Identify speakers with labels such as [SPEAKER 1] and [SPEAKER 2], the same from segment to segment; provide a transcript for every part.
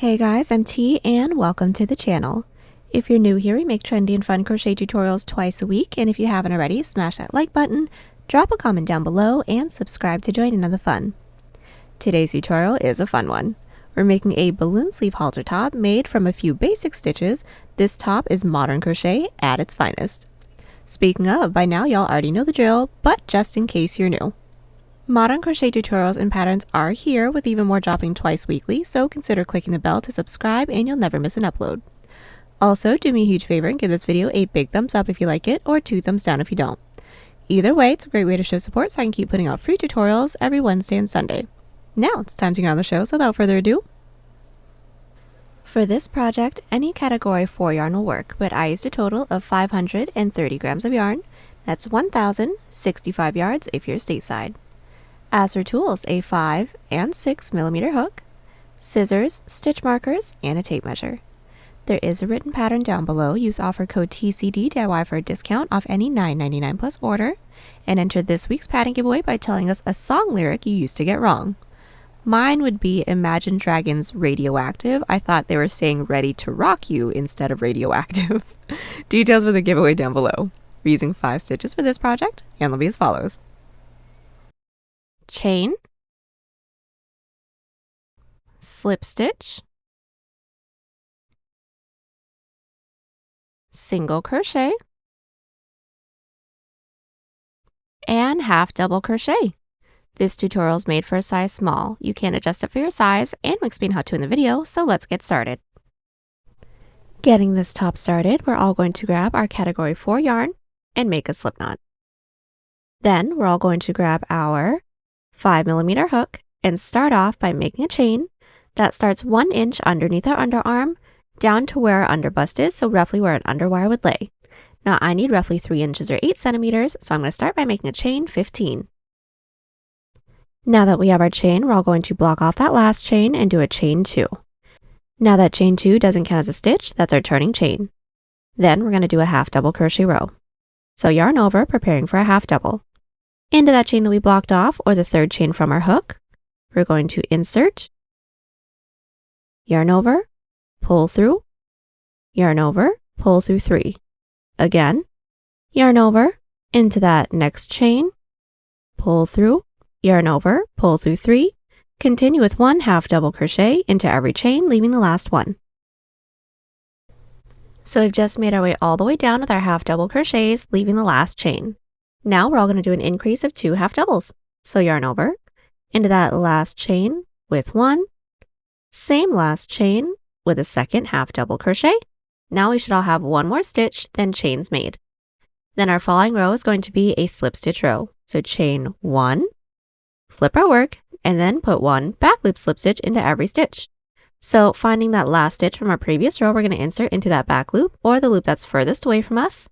[SPEAKER 1] Hey guys, I'm T and welcome to the channel. If you're new here, we make trendy and fun crochet tutorials twice a week, and if you haven't already, smash that like button, drop a comment down below, and subscribe to join in on the fun. Today's tutorial is a fun one. We're making a balloon sleeve halter top made from a few basic stitches. This top is modern crochet at its finest. Speaking of, by now y'all already know the drill, but just in case you're new. Modern crochet tutorials and patterns are here, with even more dropping twice weekly, so consider clicking the bell to subscribe and you'll never miss an upload. Also, do me a huge favor and give this video a big thumbs up if you like it, or 2 thumbs down if you don't. Either way, it's a great way to show support so I can keep putting out free tutorials every Wednesday and Sunday. Now, it's time to get on the show, so without further ado. For this project, any category 4 yarn will work, but I used a total of 530 grams of yarn. That's 1,065 yards if you're stateside. As for tools, a 5 and 6 millimeter hook, scissors, stitch markers, and a tape measure. There is a written pattern down below. Use offer code TCDDIY for a discount off any $9.99 plus order, and enter this week's pattern giveaway by telling us a song lyric you used to get wrong. Mine would be Imagine Dragons Radioactive. I thought they were saying ready to rock you instead of radioactive. Details for the giveaway down below. We're using 5 stitches for this project, and they'll be as follows. Chain, slip stitch, single crochet, and half double crochet. This tutorial is made for a size small. You can adjust it for your size, and we'll explain how to in the video, so let's get started. Getting this top started, we're all going to grab our category 4 yarn and make a slip knot. Then we're all going to grab our 5 millimeter hook and start off by making a chain that starts 1 inch underneath our underarm down to where our underbust is, so roughly where an underwire would lay. Now I need roughly 3 inches or 8 centimeters, so I'm going to start by making a chain 15. Now that we have our chain, we're all going to block off that last chain and do a chain 2. Now that chain 2 doesn't count as a stitch, that's our turning chain. Then we're going to do a half double crochet row. So yarn over, preparing for a half double. Into that chain that we blocked off, or the third chain from our hook, we're going to insert, yarn over, pull through, yarn over, pull through 3. Again, yarn over, into that next chain, pull through, yarn over, pull through 3, continue with 1 half double crochet into every chain, leaving the last one. So we've just made our way all the way down with our half double crochets, leaving the last chain. Now we're all going to do an increase of 2 half doubles. So yarn over, into that last chain with 1, same last chain with a second half double crochet. Now we should all have 1 more stitch, then chains made. Then our following row is going to be a slip stitch row. So chain 1, flip our work, and then put 1 back loop slip stitch into every stitch. So finding that last stitch from our previous row, we're going to insert into that back loop, or the loop that's furthest away from us.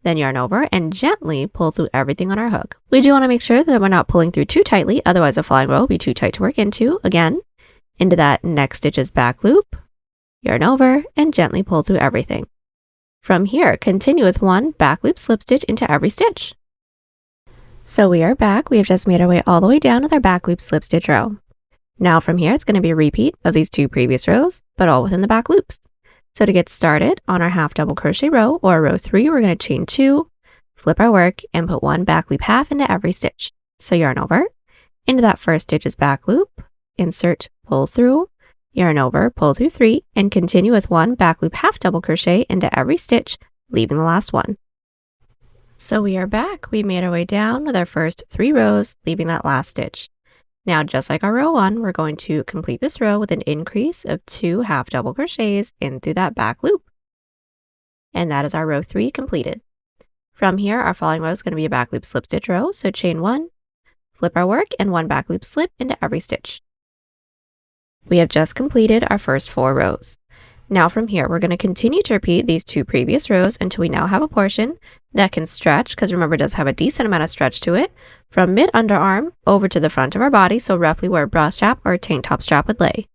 [SPEAKER 1] Then yarn over and gently pull through everything on our hook. We do want to make sure that we're not pulling through too tightly, otherwise the following row will be too tight to work into. Again, into that next stitch's back loop, yarn over, and gently pull through everything. From here, continue with 1 back loop slip stitch into every stitch. So we are back. We have just made our way all the way down with our back loop slip stitch row. Now from here, it's going to be a repeat of these 2 previous rows, but all within the back loops. So to get started on our half double crochet row, or row 3, we're going to chain 2, flip our work, and put 1 back loop half into every stitch. So yarn over, into that first stitch's back loop, insert, pull through, yarn over, pull through 3, and continue with 1 back loop half double crochet into every stitch, leaving the last one. So we are back. We made our way down with our first 3 rows, leaving that last stitch. Now, just like our row 1, we're going to complete this row with an increase of 2 half double crochets in through that back loop. And that is our row 3 completed. From here, our following row is going to be a back loop slip stitch row. So chain 1, flip our work, and 1 back loop slip into every stitch. We have just completed our first 4 rows. Now from here, we're going to continue to repeat these 2 previous rows until we now have a portion that can stretch, because remember, it does have a decent amount of stretch to it, from mid-underarm over to the front of our body, so roughly where a bra strap or a tank top strap would lay.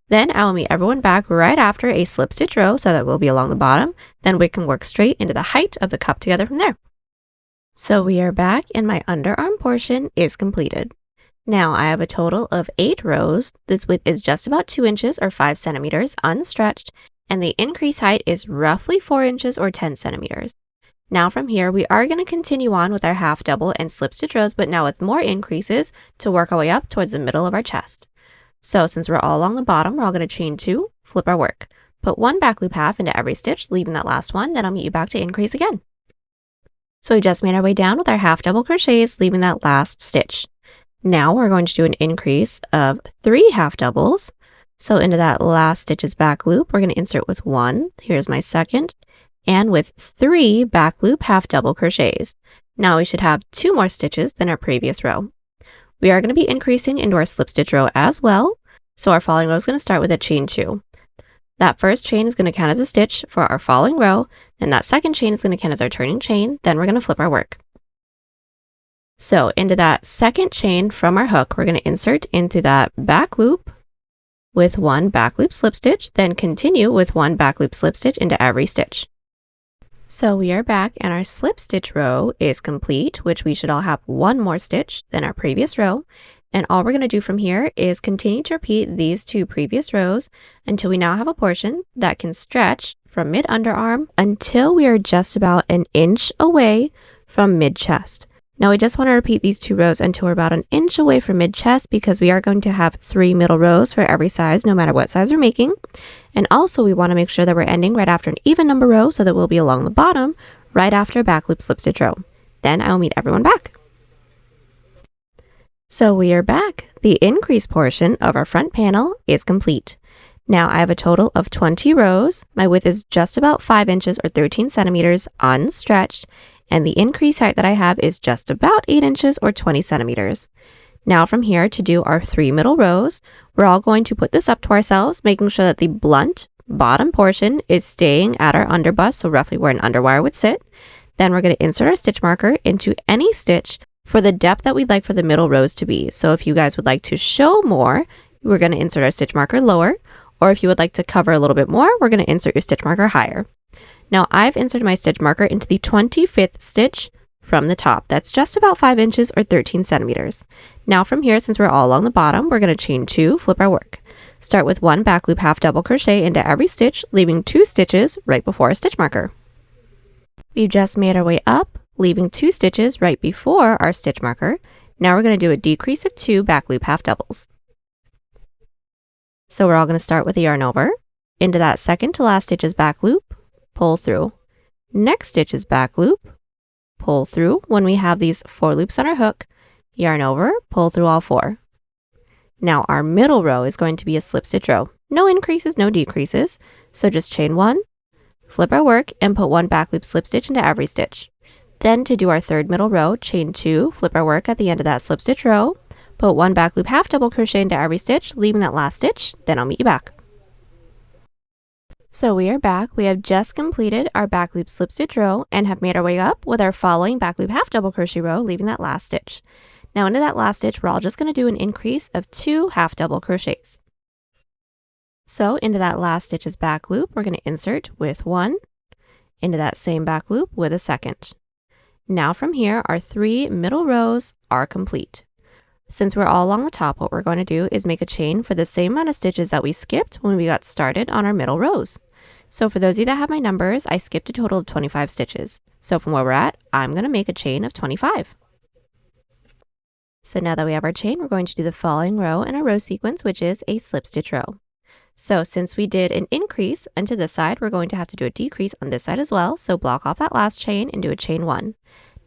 [SPEAKER 1] Then I will meet everyone back right after a slip stitch row, so that we'll be along the bottom. Then we can work straight into the height of the cup together from there. So we are back, and my underarm portion is completed. Now I have a total of 8 rows. This width is just about 2 inches or 5 centimeters unstretched, and the increase height is roughly 4 inches or 10 centimeters. Now from here, we are going to continue on with our half double and slip stitch rows, but now with more increases to work our way up towards the middle of our chest. So since we're all along the bottom, we're all going to chain 2, flip our work. Put 1 back loop half into every stitch, leaving that last one, then I'll meet you back to increase again. So we just made our way down with our half double crochets, leaving that last stitch. Now we're going to do an increase of 3 half doubles. So into that last stitch's back loop, we're going to insert with 1. Here's my second. And with 3 back loop half double crochets. Now we should have 2 more stitches than our previous row. We are going to be increasing into our slip stitch row as well. So our following row is going to start with a chain 2. That first chain is going to count as a stitch for our following row, and that second chain is going to count as our turning chain. Then we're going to flip our work. So into that second chain from our hook, we're going to insert into that back loop with 1 back loop slip stitch, then continue with 1 back loop slip stitch into every stitch. So we are back and our slip stitch row is complete, which we should all have 1 more stitch than our previous row. And all we're going to do from here is continue to repeat these 2 previous rows until we now have a portion that can stretch from mid underarm until we are just about an inch away from mid chest. Now we just want to repeat these 2 rows until we're about an inch away from mid chest because we are going to have 3 middle rows for every size, no matter what size we're making. And also we want to make sure that we're ending right after an even number row so that we'll be along the bottom right after a back loop slip stitch row. Then I'll meet everyone back. So we are back. The increase portion of our front panel is complete. Now I have a total of 20 rows. My width is just about 5 inches or 13 centimeters unstretched, and the increase height that I have is just about 8 inches or 20 centimeters. Now from here to do our 3 middle rows, we're all going to put this up to ourselves, making sure that the blunt bottom portion is staying at our underbust, so roughly where an underwire would sit. Then we're going to insert our stitch marker into any stitch for the depth that we'd like for the middle rows to be. So if you guys would like to show more, we're going to insert our stitch marker lower, or if you would like to cover a little bit more, we're going to insert your stitch marker higher. Now I've inserted my stitch marker into the 25th stitch from the top. That's just about 5 inches or 13 centimeters. Now from here, since we're all along the bottom, we're going to chain 2, flip our work. Start with 1 back loop half double crochet into every stitch, leaving 2 stitches right before our stitch marker. We've just made our way up, leaving 2 stitches right before our stitch marker. Now we're going to do a decrease of 2 back loop half doubles. So we're all going to start with a yarn over. Into that second to last stitch's back loop, pull through. Next stitch's back loop, pull through. When we have these 4 loops on our hook, yarn over, pull through all 4. Now our middle row is going to be a slip stitch row. No increases, no decreases. So just chain 1, flip our work, and put 1 back loop slip stitch into every stitch. Then to do our third middle row, chain 2, flip our work at the end of that slip stitch row, put 1 back loop half double crochet into every stitch, leaving that last stitch, then I'll meet you back. So we are back. We have just completed our back loop slip stitch row and have made our way up with our following back loop half double crochet row, leaving that last stitch. Now into that last stitch, we're all just going to do an increase of 2 half double crochets. So into that last stitch's back loop, we're going to insert with 1, into that same back loop with a second. Now from here, our 3 middle rows are complete. Since we're all along the top, what we're going to do is make a chain for the same amount of stitches that we skipped when we got started on our middle rows. So for those of you that have my numbers, I skipped a total of 25 stitches. So from where we're at, I'm going to make a chain of 25. So now that we have our chain, we're going to do the following row in our row sequence, which is a slip stitch row. So since we did an increase onto this side, we're going to have to do a decrease on this side as well. So block off that last chain and do a chain 1.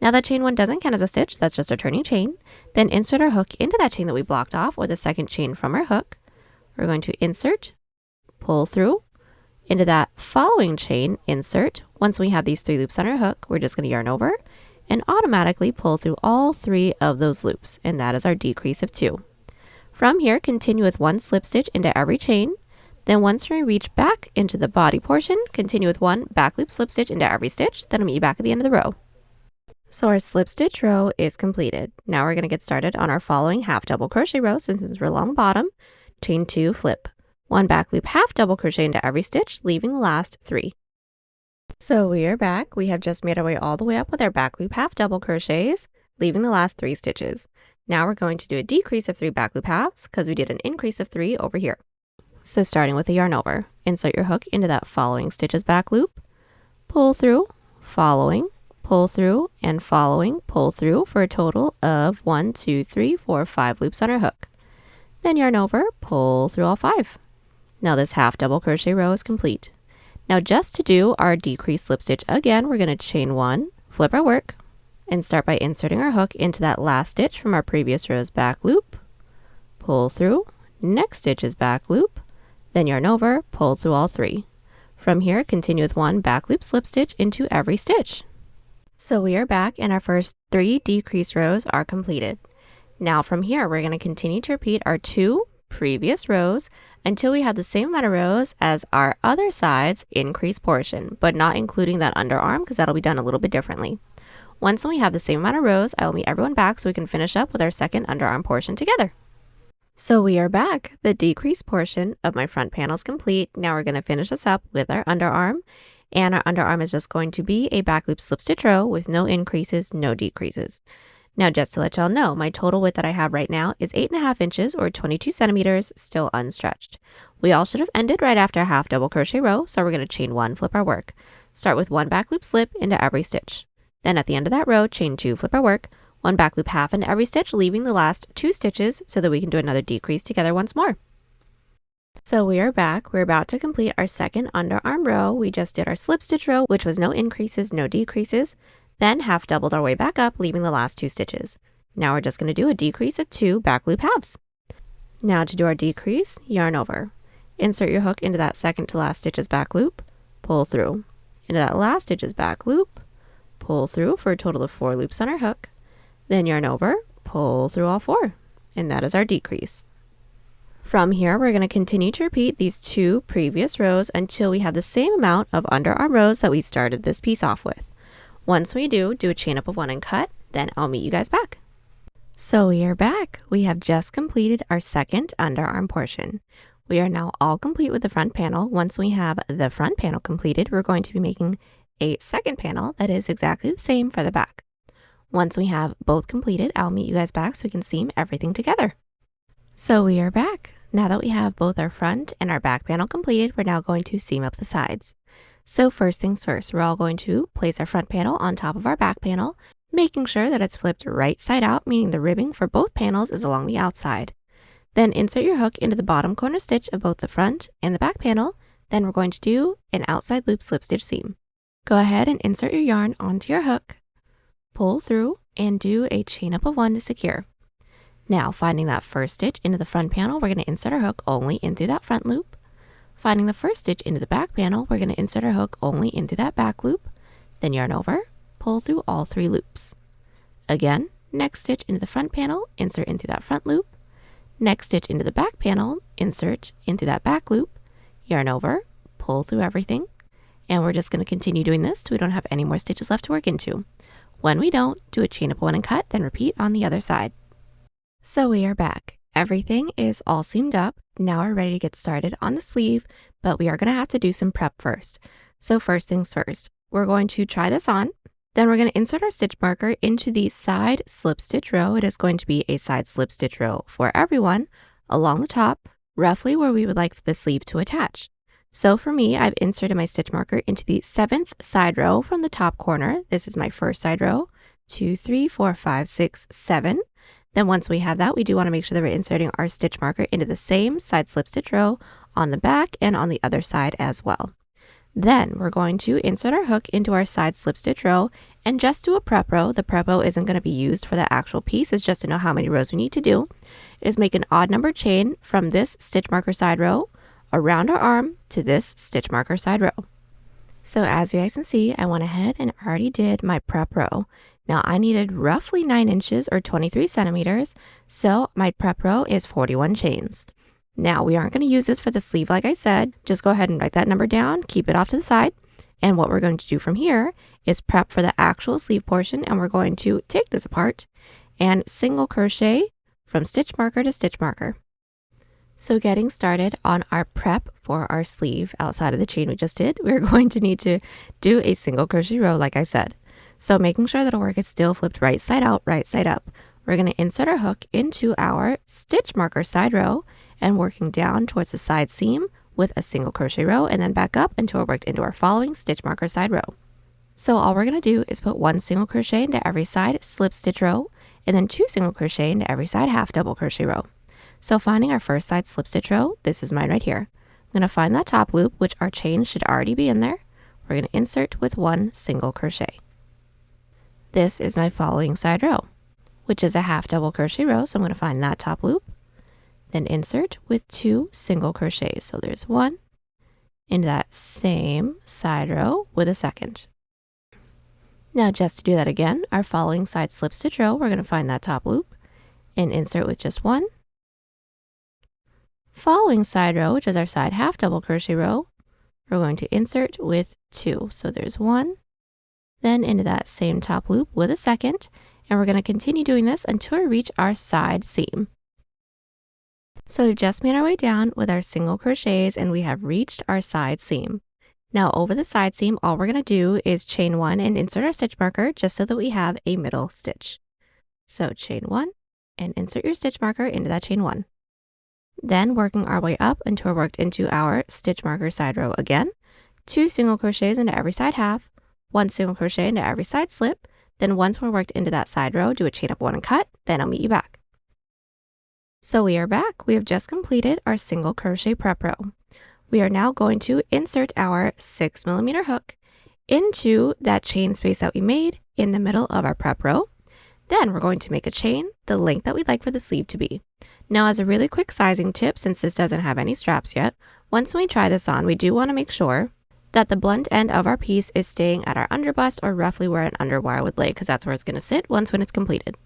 [SPEAKER 1] Now that chain 1 doesn't count as a stitch, that's just a turning chain. Then insert our hook into that chain that we blocked off, or the second chain from our hook. We're going to insert, pull through, into that following chain, insert. Once we have these 3 loops on our hook, we're just going to yarn over and automatically pull through all 3 of those loops, and that is our decrease of 2. From here, continue with 1 slip stitch into every chain. Then once we reach back into the body portion, continue with 1 back loop slip stitch into every stitch. Then I'll meet you back at the end of the row. So our slip stitch row is completed. Now we're going to get started on our following half double crochet row. Since we're along the bottom, chain 2, flip. 1 back loop half double crochet into every stitch, leaving the last 3. So we are back. We have just made our way all the way up with our back loop half double crochets, leaving the last 3 stitches. Now we're going to do a decrease of 3 back loop halves because we did an increase of 3 over here. So starting with the yarn over, insert your hook into that following stitches back loop, pull through, following, pull through, and following, pull through for a total of 1, 2, 3, 4, 5 loops on our hook. Then yarn over, pull through all 5. Now this half double crochet row is complete. Now just to do our decrease slip stitch again, we're going to chain 1, flip our work, and start by inserting our hook into that last stitch from our previous row's back loop, pull through, next stitch is back loop, then yarn over, pull through all 3. From here, continue with 1 back loop slip stitch into every stitch. So we are back and our first 3 decrease rows are completed. Now from here, we're going to continue to repeat our 2 previous rows until we have the same amount of rows as our other side's increase portion, but not including that underarm because that'll be done a little bit differently. Once we have the same amount of rows, I will meet everyone back so we can finish up with our second underarm portion together. So we are back. The decrease portion of my front panel is complete. Now we're going to finish this up with our underarm. And our underarm is just going to be a back loop slip stitch row with no increases, no decreases. Now just to let y'all know, my total width that I have right now is 8.5 inches or 22 centimeters, still unstretched. We all should have ended right after a half double crochet row, so we're going to chain 1, flip our work. Start with 1 back loop slip into every stitch. Then at the end of that row, chain 2, flip our work, 1 back loop half into every stitch, leaving the last 2 stitches so that we can do another decrease together once more. So we are back. We're about to complete our second underarm row. We just did our slip stitch row, which was no increases, no decreases, then half doubled our way back up, leaving the last 2 stitches. Now we're just going to do a decrease of 2 back loop halves. Now to do our decrease, yarn over. Insert your hook into that second to last stitch's back loop, pull through. Into that last stitch's back loop, pull through for a total of 4 loops on our hook. Then yarn over, pull through all 4. And that is our decrease. From here, we're going to continue to repeat these 2 previous rows until we have the same amount of underarm rows that we started this piece off with. Once we do a chain up of 1 and cut, then I'll meet you guys back. So we are back. We have just completed our second underarm portion. We are now all complete with the front panel. Once we have the front panel completed, we're going to be making a second panel that is exactly the same for the back. Once we have both completed, I'll meet you guys back so we can seam everything together. So we are back. Now that we have both our front and our back panel completed, we're now going to seam up the sides. So first things first, we're all going to place our front panel on top of our back panel, making sure that it's flipped right side out, meaning the ribbing for both panels is along the outside. Then insert your hook into the bottom corner stitch of both the front and the back panel. Then we're going to do an outside loop slip stitch seam. Go ahead and insert your yarn onto your hook, pull through, and do a chain up of 1 to secure. Now, finding that first stitch into the front panel, we're going to insert our hook only in through that front loop. Finding the first stitch into the back panel, we're going to insert our hook only into that back loop. Then yarn over, pull through all 3 loops. Again, next stitch into the front panel, insert into that front loop. Next stitch into the back panel, insert into that back loop. Yarn over, pull through everything. And we're just going to continue doing this till we don't have any more stitches left to work into. When we don't, do a chain up 1 and cut, then repeat on the other side. So we are back. Everything is all seamed up. Now we're ready to get started on the sleeve, but we are going to have to do some prep first. So first things first, we're going to try this on. Then we're going to insert our stitch marker into the side slip stitch row. It is going to be a side slip stitch row for everyone along the top, roughly where we would like the sleeve to attach. So for me, I've inserted my stitch marker into the 7th side row from the top corner. This is my first side row, 2, 3, 4, 5, 6, 7. Then once we have that, we do want to make sure that we're inserting our stitch marker into the same side slip stitch row on the back and on the other side as well. Then we're going to insert our hook into our side slip stitch row and just do a prep row. The prep row isn't going to be used for the actual piece. It's just to know how many rows we need to do. Is make an odd number chain from this stitch marker side row around our arm to this stitch marker side row. So as you guys can see, I went ahead and already did my prep row. Now I needed roughly 9 inches or 23 centimeters, so my prep row is 41 chains. Now we aren't going to use this for the sleeve like I said, just go ahead and write that number down, keep it off to the side, and what we're going to do from here is prep for the actual sleeve portion, and we're going to take this apart and single crochet from stitch marker to stitch marker. So getting started on our prep for our sleeve outside of the chain we just did, we're going to need to do a single crochet row like I said. So making sure that our work is still flipped right side out, right side up. we're going to insert our hook into our stitch marker side row and working down towards the side seam with a single crochet row and then back up until we're worked into our following stitch marker side row. So all we're going to do is put 1 single crochet into every side slip stitch row and then 2 single crochet into every side half double crochet row. So finding our first side slip stitch row, this is mine right here. I'm going to find that top loop, which our chain should already be in there. We're going to insert with 1 single crochet. This is my following side row, which is a half double crochet row. So I'm going to find that top loop, then insert with 2 single crochets. So there's 1 into that same side row with a second. Now just to do that again, our following side slip stitch row, we're going to find that top loop and insert with just 1. Following side row, which is our side half double crochet row, we're going to insert with 2. So there's 1, then into that same top loop with a second, and we're going to continue doing this until we reach our side seam. So we've just made our way down with our single crochets and we have reached our side seam. Now over the side seam, all we're going to do is chain 1 and insert our stitch marker just so that we have a middle stitch. So chain 1 and insert your stitch marker into that chain 1. Then working our way up until we're worked into our stitch marker side row again, 2 single crochets into every side half, 1 single crochet into every side slip, then once we're worked into that side row, do a chain up 1 and cut, then I'll meet you back. So we are back. We have just completed our single crochet prep row. We are now going to insert our 6mm hook into that chain space that we made in the middle of our prep row. Then we're going to make a chain the length that we'd like for the sleeve to be. Now as a really quick sizing tip, since this doesn't have any straps yet, once we try this on, we do want to make sure that the blunt end of our piece is staying at our underbust or roughly where an underwire would lay, because that's where it's going to sit when it's completed.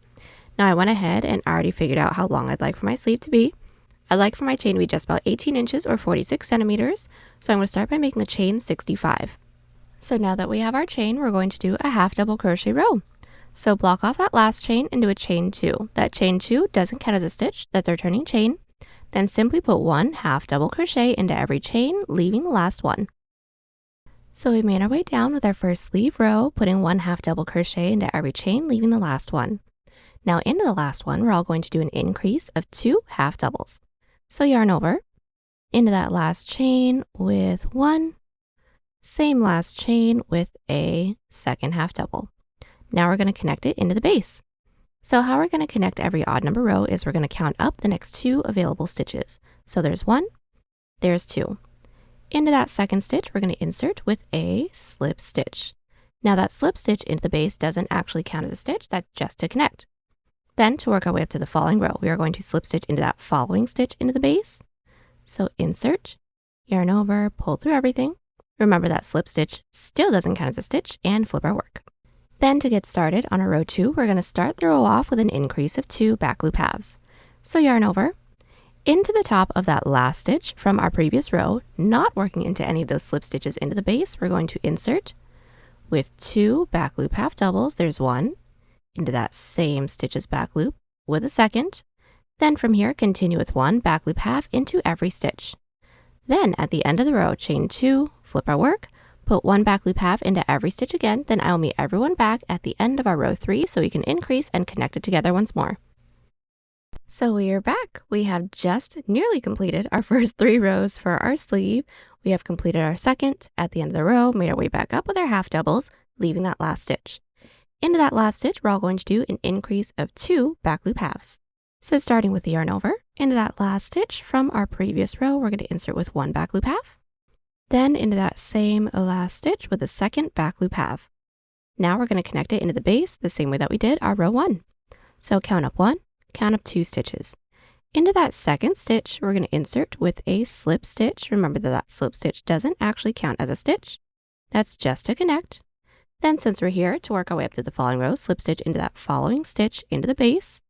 [SPEAKER 1] Now I went ahead and already figured out how long I'd like for my sleeve to be. I'd like for my chain to be just about 18 inches or 46 centimeters. So I'm going to start by making a chain 65. So now that we have our chain, we're going to do a half double crochet row. So block off that last chain and do a chain 2. That chain 2 doesn't count as a stitch, that's our turning chain. Then simply put 1 half double crochet into every chain, leaving the last one. So we made our way down with our first sleeve row, putting 1 half double crochet into every chain, leaving the last one. Now into the last one, we're all going to do an increase of 2 half doubles. So yarn over, into that last chain with 1, same last chain with a second half double. Now we're going to connect it into the base. So how we're going to connect every odd number row is we're going to count up the next 2 available stitches. So there's 1, there's 2. Into that second stitch, we're going to insert with a slip stitch. Now that slip stitch into the base doesn't actually count as a stitch, that's just to connect. Then to work our way up to the following row, we are going to slip stitch into that following stitch into the base. So insert, yarn over, pull through everything. Remember that slip stitch still doesn't count as a stitch, and flip our work. Then to get started on our row 2, we're going to start the row off with an increase of 2 back loop halves. So yarn over, into the top of that last stitch from our previous row, not working into any of those slip stitches into the base, we're going to insert with 2 back loop half doubles. There's 1. Into that same stitches back loop with a second. Then from here, continue with 1 back loop half into every stitch. Then at the end of the row, chain 2, flip our work, put 1 back loop half into every stitch again. Then I'll meet everyone back at the end of our row 3 so we can increase and connect it together once more. So we are back. We have just nearly completed our first 3 rows for our sleeve. We have completed our second at the end of the row, made our way back up with our half doubles, leaving that last stitch. Into that last stitch, we're all going to do an increase of 2 back loop halves. So starting with the yarn over, into that last stitch from our previous row, we're going to insert with 1 back loop half. Then into that same last stitch with a second back loop half. Now we're going to connect it into the base the same way that we did our row 1. So count up 1, count up 2 stitches. Into that second stitch, we're going to insert with a slip stitch. Remember that slip stitch doesn't actually count as a stitch. That's just to connect. Then since we're here, to work our way up to the following row, slip stitch into that following stitch into the base.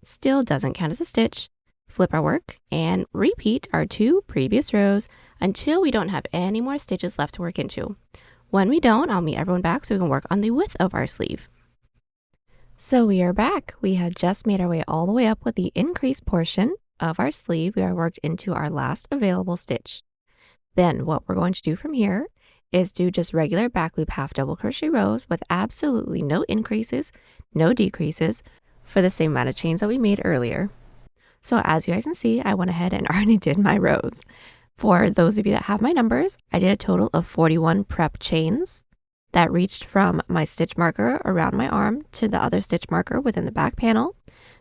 [SPEAKER 1] Still doesn't count as a stitch. Flip our work and repeat our 2 previous rows until we don't have any more stitches left to work into. When we don't, I'll meet everyone back so we can work on the width of our sleeve. So we are back. We have just made our way all the way up with the increased portion of our sleeve. We are worked into our last available stitch. Then what we're going to do from here is do just regular back loop half double crochet rows with absolutely no increases, no decreases for the same amount of chains that we made earlier. So as you guys can see, I went ahead and already did my rows. For those of you that have my numbers, I did a total of 41 prep chains that reached from my stitch marker around my arm to the other stitch marker within the back panel.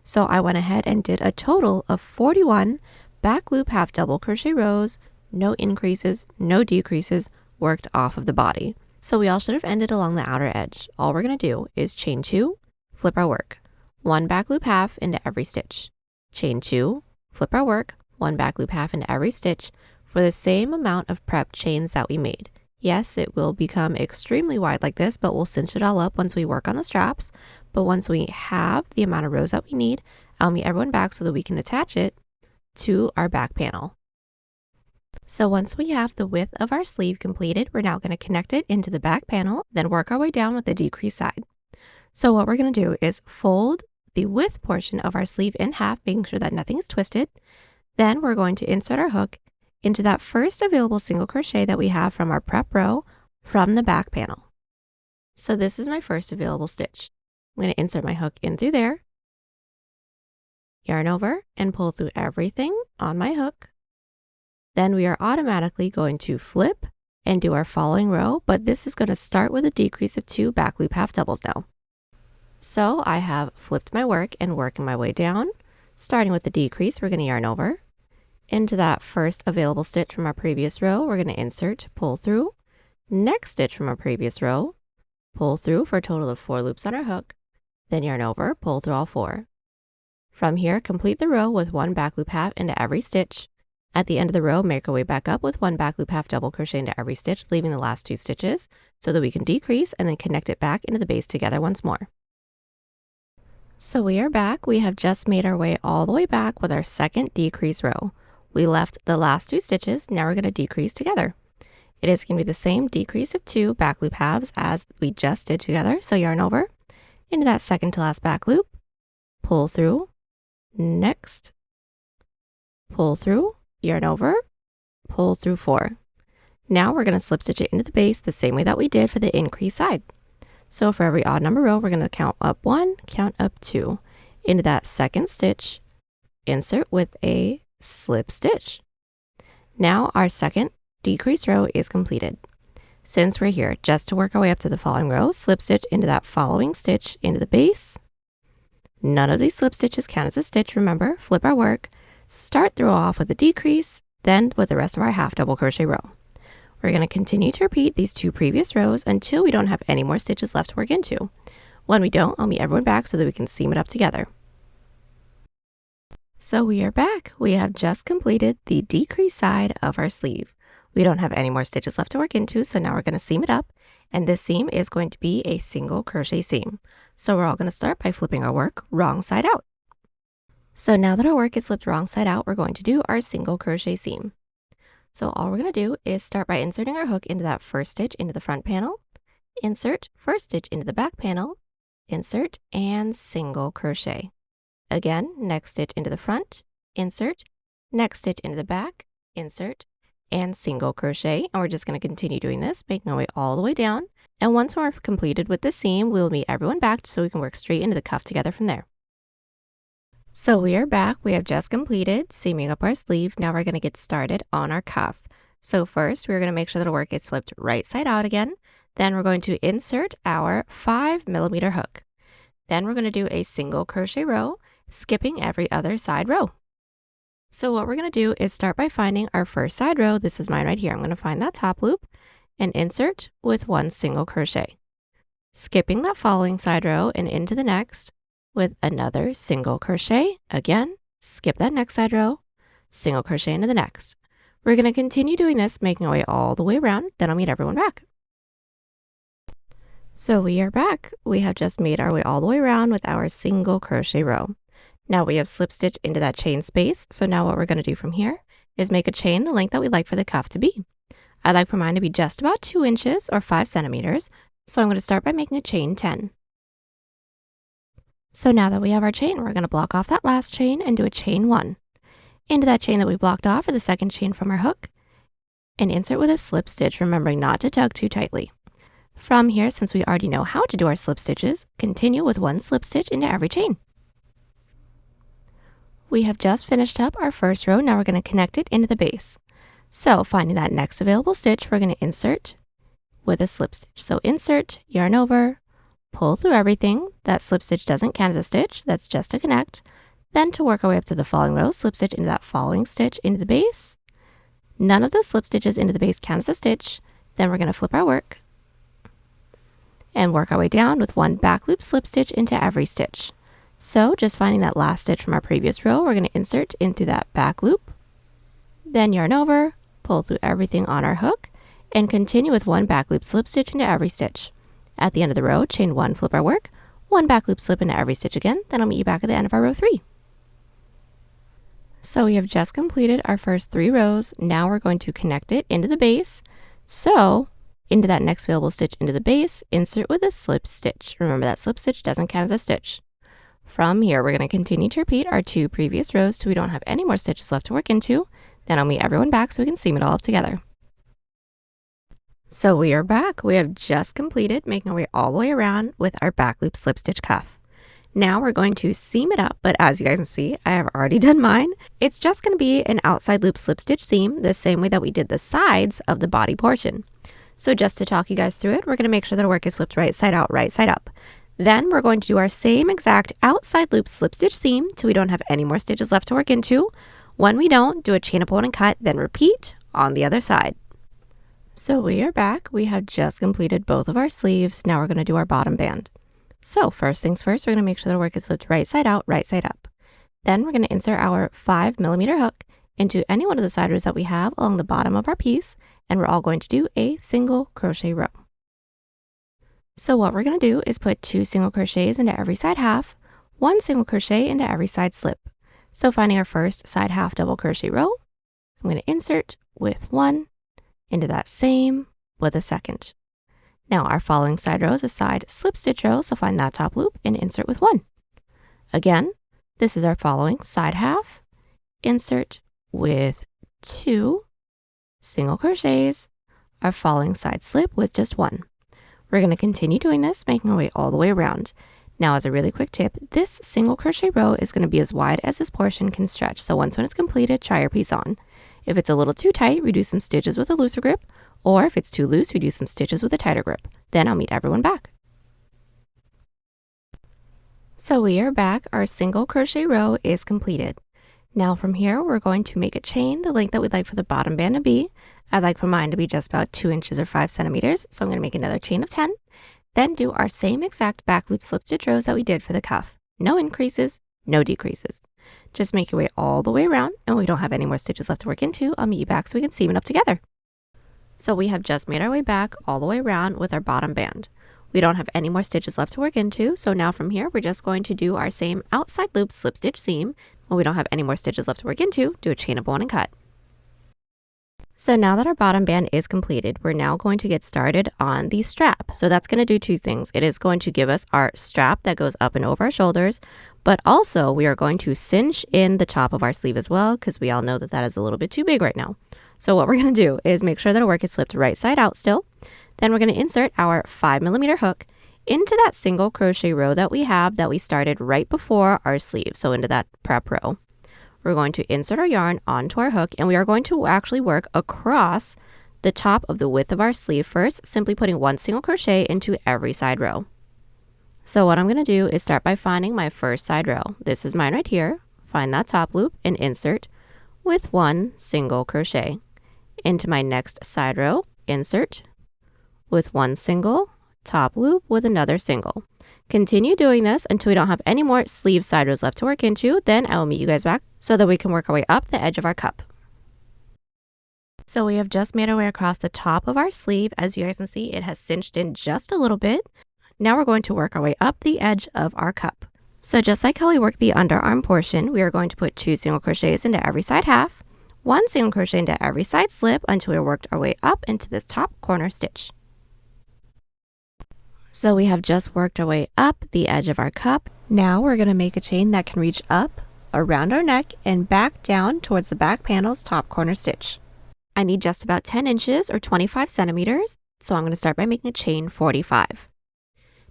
[SPEAKER 1] So I went ahead and did a total of 41 back loop half double crochet rows, no increases, no decreases, worked off of the body. So we all should have ended along the outer edge. All we're going to do is chain 2, flip our work, 1 back loop half into every stitch, chain 2, flip our work, 1 back loop half into every stitch for the same amount of prep chains that we made. Yes, it will become extremely wide like this, but we'll cinch it all up once we work on the straps. But once we have the amount of rows that we need, I'll meet everyone back so that we can attach it to our back panel. So once we have the width of our sleeve completed, we're now going to connect it into the back panel, then work our way down with the decrease side. So what we're going to do is fold the width portion of our sleeve in half, making sure that nothing is twisted. Then we're going to insert our hook into that first available single crochet that we have from our prep row from the back panel. So this is my first available stitch. I'm going to insert my hook in through there, yarn over, and pull through everything on my hook. Then we are automatically going to flip and do our following row, but this is going to start with a decrease of 2 back loop half doubles now. So I have flipped my work and working my way down. Starting with the decrease, we're going to yarn over. Into that first available stitch from our previous row, we're going to insert, pull through. Next stitch from our previous row, pull through for a total of 4 loops on our hook. Then yarn over, pull through all 4. From here, complete the row with 1 back loop half into every stitch. At the end of the row, make our way back up with 1 back loop half double crochet into every stitch, leaving the last 2 stitches so that we can decrease and then connect it back into the base together once more. So we are back. We have just made our way all the way back with our second decrease row. We left the last 2 stitches. Now we're going to decrease together. It is going to be the same decrease of 2 back loop halves as we just did together. So yarn over into that second to last back loop, pull through, next, pull through, yarn over, pull through 4. Now we're going to slip stitch it into the base the same way that we did for the increase side. So for every odd number row, we're going to count up 1, count up 2. Into that second stitch, insert with a slip stitch. Now our second decrease row is completed. Since we're here just to work our way up to the following row, slip stitch into that following stitch into the base. None of these slip stitches count as a stitch, remember, flip our work, start the row off with a decrease, then with the rest of our half double crochet row. We're going to continue to repeat these 2 previous rows until we don't have any more stitches left to work into. When we don't, I'll meet everyone back so that we can seam it up together. So we are back. We have just completed the decrease side of our sleeve. We don't have any more stitches left to work into, so now we're going to seam it up, and this seam is going to be a single crochet seam. So we're all going to start by flipping our work wrong side out. So now that our work is flipped wrong side out, we're going to do our single crochet seam. So all we're going to do is start by inserting our hook into that first stitch into the front panel, insert first stitch into the back panel, insert, and single crochet. Again, next stitch into the front, insert, next stitch into the back, insert, and single crochet. And we're just going to continue doing this, making our way all the way down. And once we're completed with the seam, we'll meet everyone back so we can work straight into the cuff together from there. So we are back. We have just completed seaming up our sleeve. Now we're going to get started on our cuff. So first, we're going to make sure that our work is flipped right side out again. Then we're going to insert our 5mm hook. Then we're going to do a single crochet row, skipping every other side row. So what we're going to do is start by finding our first side row. This is mine right here. I'm going to find that top loop and insert with 1 single crochet, skipping that following side row and into the next with another single crochet. Again, skip that next side row, single crochet into the next. We're going to continue doing this, making our way all the way around. Then I'll meet everyone back. So we are back. We have just made our way all the way around with our single crochet row. Now we have slip stitch into that chain space. So now what we're going to do from here is make a chain the length that we'd like for the cuff to be. I'd like for mine to be just about 2 inches or 5 centimeters. So I'm going to start by making a chain 10. So now that we have our chain, we're going to block off that last chain and do a chain 1. Into that chain that we blocked off for the second chain from our hook, and insert with a slip stitch, remembering not to tug too tightly. From here, since we already know how to do our slip stitches, continue with 1 slip stitch into every chain. We have just finished up our first row. Now we're going to connect it into the base. So finding that next available stitch, we're going to insert with a slip stitch. So insert, yarn over, pull through everything. That slip stitch doesn't count as a stitch, that's just to connect. Then to work our way up to the following row, slip stitch into that following stitch into the base. None of those slip stitches into the base count as a stitch. Then we're going to flip our work and work our way down with 1 back loop slip stitch into every stitch. So just finding that last stitch from our previous row, we're going to insert into that back loop, then yarn over, pull through everything on our hook, and continue with 1 back loop slip stitch into every stitch. At the end of the row, chain 1, flip our work, 1 back loop slip into every stitch again, then I'll meet you back at the end of our row 3. So we have just completed our first 3 rows. Now we're going to connect it into the base. So into that next available stitch into the base, insert with a slip stitch. Remember that slip stitch doesn't count as a stitch. From here, we're going to continue to repeat our 2 previous rows till we don't have any more stitches left to work into. Then I'll meet everyone back so we can seam it all up together. So we are back. We have just completed making our way all the way around with our back loop slip stitch cuff. Now we're going to seam it up, but as you guys can see, I have already done mine. It's just going to be an outside loop slip stitch seam, the same way that we did the sides of the body portion. So just to talk you guys through it, we're going to make sure that our work is flipped right side out, right side up. Then we're going to do our same exact outside loop slip stitch seam till we don't have any more stitches left to work into. When we don't, do a chain up 1 and cut, then repeat on the other side. So we are back. We have just completed both of our sleeves. Now we're going to do our bottom band. So first things first, we're going to make sure that our work is flipped right side out, right side up. Then we're going to insert our 5mm hook into any one of the side rows that we have along the bottom of our piece, and we're all going to do a single crochet row. So what we're going to do is put 2 single crochets into every side half, 1 single crochet into every side slip. So finding our first side half double crochet row, I'm going to insert with 1 into that same with a second. Now our following side row is a side slip stitch row, so find that top loop and insert with 1. Again, this is our following side half, insert with 2 single crochets, our following side slip with just 1. We're going to continue doing this, making our way all the way around. Now as a really quick tip, this single crochet row is going to be as wide as this portion can stretch, so once when it's completed, try your piece on. If it's a little too tight, reduce some stitches with a looser grip, or if it's too loose, reduce some stitches with a tighter grip. Then I'll meet everyone back. So we are back. Our single crochet row is completed. Now from here, we're going to make a chain the length that we'd like for the bottom band to be. I'd like for mine to be just about 2 inches or 5 centimeters, so I'm going to make another chain of 10. Then do our same exact back loop slip stitch rows that we did for the cuff. No increases, no decreases. Just make your way all the way around, and when we don't have any more stitches left to work into, I'll meet you back so we can seam it up together. So we have just made our way back all the way around with our bottom band. We don't have any more stitches left to work into, so now from here, we're just going to do our same outside loop slip stitch seam. When we don't have any more stitches left to work into, do a chain up 1 and cut. So now that our bottom band is completed, we're now going to get started on the strap. So that's going to do 2 things. It is going to give us our strap that goes up and over our shoulders, but also we are going to cinch in the top of our sleeve as well, because we all know that that is a little bit too big right now. So what we're going to do is make sure that our work is flipped right side out still. Then we're going to insert our 5mm hook into that single crochet row that we have that we started right before our sleeve. So into that prep row. We're going to insert our yarn onto our hook, and we are going to actually work across the top of the width of our sleeve first, simply putting 1 single crochet into every side row. So what I'm going to do is start by finding my first side row. This is mine right here. Find that top loop and insert with 1 single crochet. Into my next side row, insert with 1 single, top loop with another single. Continue doing this until we don't have any more sleeve side rows left to work into. Then I will meet you guys back so that we can work our way up the edge of our cup. So we have just made our way across the top of our sleeve. As you guys can see, it has cinched in just a little bit. Now we're going to work our way up the edge of our cup. So just like how we worked the underarm portion, we are going to put 2 single crochets into every side half, 1 single crochet into every side slip until we worked our way up into this top corner stitch. So we have just worked our way up the edge of our cup. Now we're going to make a chain that can reach up around our neck and back down towards the back panel's top corner stitch. I need just about 10 inches or 25 centimeters, so I'm going to start by making a chain 45.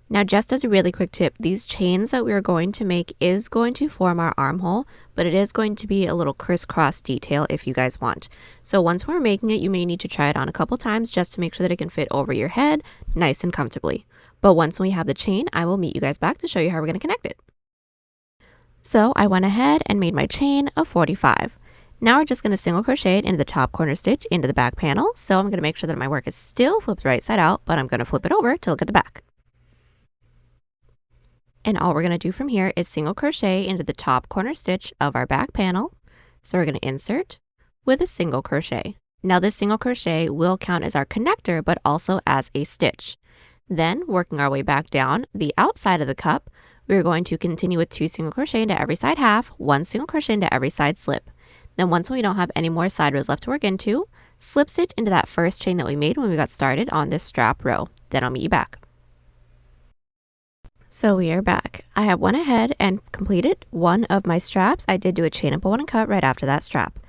[SPEAKER 1] Now, just as a really quick tip, these chains that we're going to make is going to form our armhole, but it is going to be a little crisscross detail if you guys want. So once we're making it, you may need to try it on a couple times just to make sure that it can fit over your head nice and comfortably. But once we have the chain, I will meet you guys back to show you how we're going to connect it. So I went ahead and made my chain of 45. Now we're just going to single crochet it into the top corner stitch into the back panel. So I'm going to make sure that my work is still flipped right side out, but I'm going to flip it over to look at the back. And all we're going to do from here is single crochet into the top corner stitch of our back panel. So we're going to insert with a single crochet. Now this single crochet will count as our connector, but also as a stitch. Then working our way back down the outside of the cup, we're going to continue with 2 single crochet into every side half, 1 single crochet into every side slip. Then once we don't have any more side rows left to work into, slip stitch into that first chain that we made when we got started on this strap row. Then I'll meet you back. So we are back. I have went ahead and completed one of my straps. I did do a chain up one and cut right after that strap.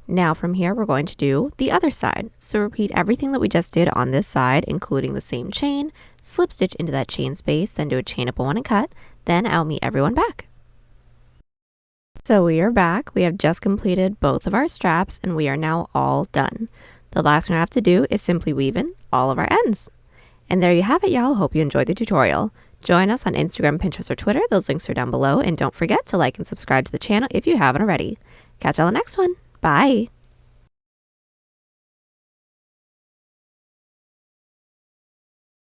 [SPEAKER 1] Now from here we're going to do the other side. So repeat everything that we just did on this side, including the same chain, slip stitch into that chain space, then do a chain up one and cut. Then I'll meet everyone back. So we are back. We have just completed both of our straps and we are now all done. The last thing I have to do is simply weave in all of our ends. And there you have it, y'all. Hope you enjoyed the tutorial. Join us on Instagram, Pinterest, or Twitter. Those links are down below. And don't forget to like and subscribe to the channel if you haven't already. Catch y'all on the next one. Bye.